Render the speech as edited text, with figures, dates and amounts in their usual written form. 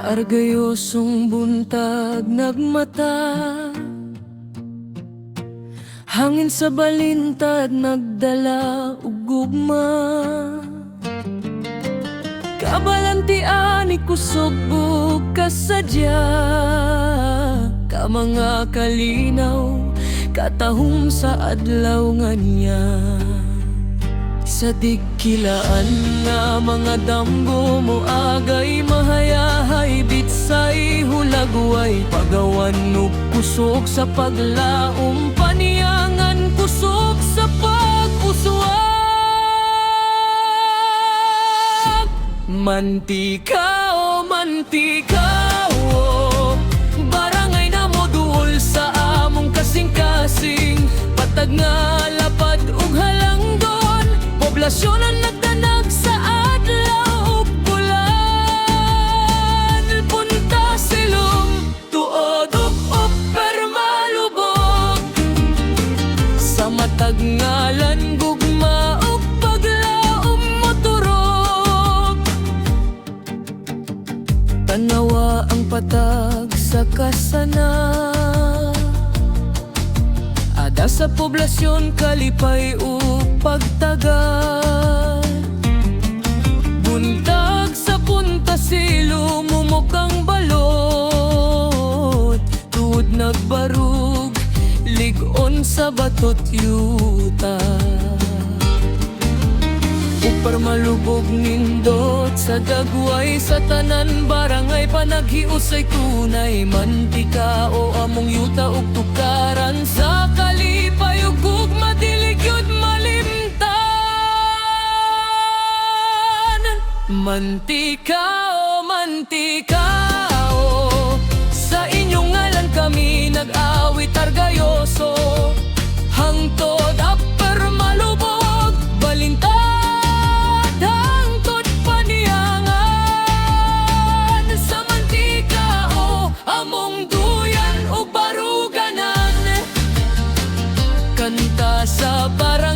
Argayosong buntag nagmata, hangin sa balintad nagdala ug gugma. Kabalantian ni kusog bug kasadya, ka mga kalinaw katahom sa adlaw nga niya. Sa dikilaan nga mga damgo mo agay mahayahay, bitsay hulagway pagawan ug kusog sa paglaom, paniyangan kusog sa pag-uswag. Mantika o mantika o, barangay na mo duol sa among kasing-kasing, patag nga lapad ug halangdon, poblasyon ang nagdanag sa adlaw ug bulan. Punta silong tuod ug upper malubog, sa matag ngalan gugma ug paglaom moturog. Tanawa ang patag sa kasana, ada sa poblasyon kalipay ug pagtagal. Buntag sa punta silo mumukang balot, tuod nagbarug ligon sa batot yuta. Upar malubog nindot sa dagway, sa tanan barangay panaghiusay tunay. Mantika o among yuta ug tukaran, sa kalipay ug gugma dilig yun malimtan. Mantika o, sa inyong ngalan kami nag-awit argayoso, hangtod upper malubog balintad, hangtod paniyangan. Sa mantika o among duyan ug baruganan, kanta sa barangay